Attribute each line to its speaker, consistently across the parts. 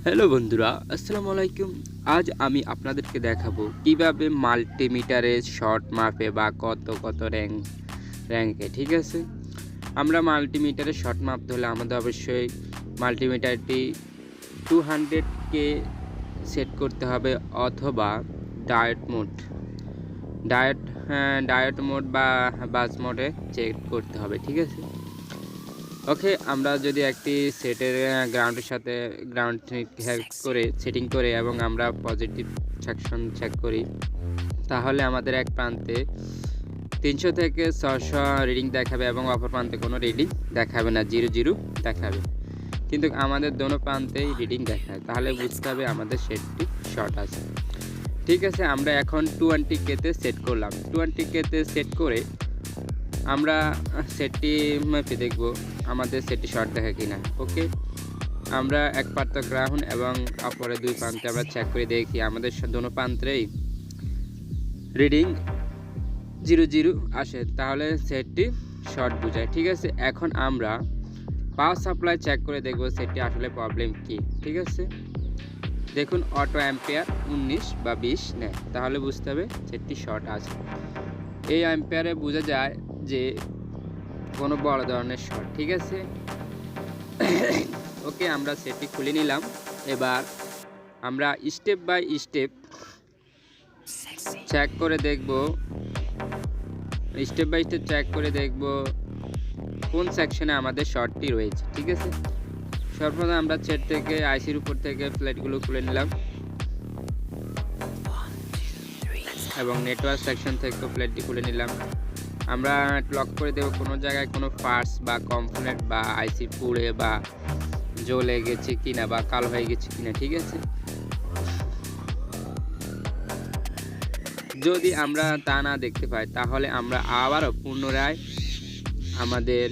Speaker 1: Hello বন্ধুরা, আসসালামু আলাইকুম। আজ আমি আপনাদেরকে দেখাবো কিভাবে মাল্টিমিটারের শর্ট মাপে বা কত র্যাঙ্কে। ঠিক আছে, আমরা মাল্টিমিটারের শর্ট মাপতে হলে আমাদের অবশ্যই মাল্টিমিটারটি 200K সেট করতে হবে, অথবা ডায়েট মোড ডায়েট মোড বা বাস মোডে চেক করতে হবে। ঠিক আছে, ওকে, আমরা যদি একটি সেটের গ্রাউন্ডের সাথে গ্রাউন্ড করে সেটিং করে এবং আমরা পজিটিভ সেকশন চেক করি, তাহলে আমাদের এক প্রান্তে 300 থেকে 600 রিডিং দেখাবে এবং অপর প্রান্তে কোনো রিডিং দেখাবে না, 0 দেখাবে। কিন্তু আমাদের দোনো প্রান্তেই রিডিং দেখায়, তাহলে বুঝতে হবে আমাদের সেটটি শর্ট আছে। ঠিক আছে, আমরা এখন 20K-তে সেট করলাম। 20K-তে সেট করে আমরা সেটটি মেপে দেখব আমাদের সেটটি শর্ট দেখা কিনা। ওকে, আমরা এক প্রান্ত গ্রাউন্ড এবং অপরে দুই প্রান্তে আমরা চেক করে দেখি আমাদের দোনো প্রান্তেই রিডিং 0 আসে, তাহলে সেটটি শর্ট বোঝায়। ঠিক আছে, এখন আমরা পাওয়ার সাপ্লাই চেক করে দেখব সেটটি আসলে প্রবলেম কি। ঠিক আছে, দেখুন অটো অ্যাম্পিয়ার 19 বা 20 নেয়, তাহলে বুঝতে হবে সেটটি শর্ট আছে। এই অ্যাম্পিয়ারে বোঝা যায় যে কোনো বড় ধরনের শর্ট। ঠিক আছে, ওকে, আমরা সেটটি খুলে নিলাম। এবার আমরা স্টেপ বাই স্টেপ চেক করে দেখব কোন সেকশনে আমাদের শর্টটি রয়েছে। ঠিক আছে, সর্বপ্রথম আমরা সেট থেকে আইসির উপর থেকে প্লেটগুলো খুলে নিলাম এবং নেটওয়ার্ক সেকশন থেকে প্লেটটি খুলে নিলাম। আমরা লক্ষ্য করে দেবো কোনো জায়গায় কোনো পার্টস বা কম্পোনেন্ট বা আইসি পুড়ে বা জ্বলে গেছে কিনা বা কালো হয়ে গেছে কিনা। ঠিক আছে, যদি আমরা তা না দেখতে পাই, তাহলে আমরা আবারও পুনরায় আমাদের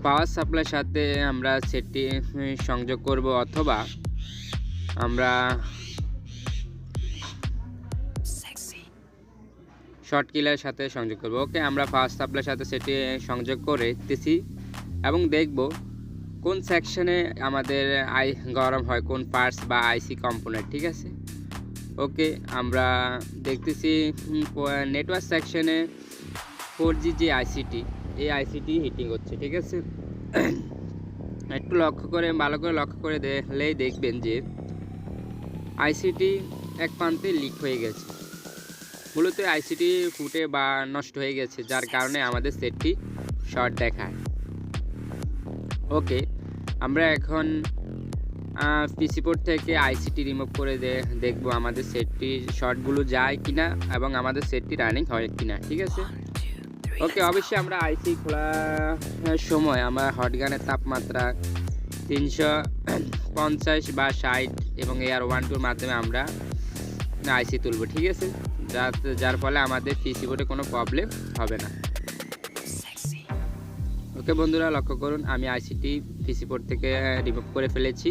Speaker 1: পাওয়ার সাপ্লাইয়ের সাথে আমরা সেটটি সংযোগ করব, অথবা আমরা শর্ট কিলারের সাথে সংযোগ করব। ওকে, আমরা পাওয়ার সাপ্লাইয়ের সাথে সেটি সংযোগ করে দিতেছি এবং দেখব কোন সেকশনে আমাদের গরম হয়, কোন পার্টস বা আইসি কম্পোনেন্ট। ঠিক আছে, ওকে, আমরা দেখতেছি নেটওয়ার্ক সেকশনে 4G যে আইসিটি, এই আইসিটি হিটিং হচ্ছে। ঠিক আছে, একটু ভালো করে লক্ষ্য করে দেখলেই দেখবেন যে আইসিটি এক প্রান্তে লিক হয়ে গেছে। মূলত আইসিটি ফুটে বা নষ্ট হয়ে গেছে, যার কারণে আমাদের সেটটি শর্ট দেখায়। ওকে, আমরা এখন পিসি পোর্ট থেকে আইসিটি রিমুভ করে দেখব আমাদের সেটটি শর্টগুলো যায় কিনা এবং আমাদের সেটটি রানিং হয় কিনা। ঠিক আছে, ওকে, অবশ্যই আমরা আইসি খোলার সময় আমরা হটগানের তাপমাত্রা 350 বা 60 এবং AR12 মাধ্যমে আমরা আইসি তুলব। ঠিক আছে, যার ফলে আমাদের পিসি বোর্ডে কোনো প্রবলেম হবে না। ওকে বন্ধুরা, লক্ষ্য করুন আমি আইসিটি পিসি বোর্ড থেকে রিমুভ করে ফেলেছি।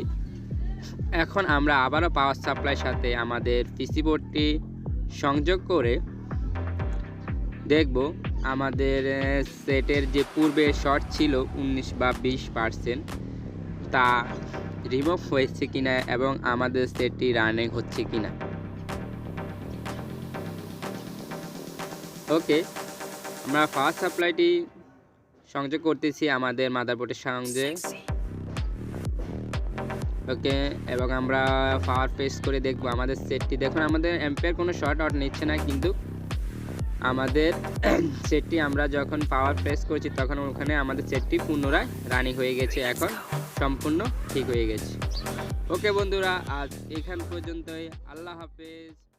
Speaker 1: এখন আমরা আবারও পাওয়ার সাপ্লাইয়ের সাথে আমাদের পিসি বোর্ডটি সংযোগ করে দেখব আমাদের সেটের যে পূর্বে শর্ট ছিল 19 বা 20%, তা রিমুভ হয়েছে কিনা এবং আমাদের সেটটি রানিং হচ্ছে কিনা। ওকে, আমরা পাওয়ার সাপ্লাইটি সংযোগ করতেছি আমাদের মাদারবোর্ডের সঙ্গে। ওকে, এবং আমরা পাওয়ার প্রেস করে দেখব আমাদের সেটটি। দেখুন আমাদের অ্যাম্পিয়ার কোনো শর্ট আউট নিচ্ছে না, কিন্তু আমাদের সেটটি আমরা যখন পাওয়ার প্রেস করছি তখন ওখানে আমাদের সেটটি পুনরায় রানিং হয়ে গেছে, এখন সম্পূর্ণ ঠিক হয়ে গেছে। ওকে বন্ধুরা, আজ এখান পর্যন্তই। আল্লাহ হাফেজ।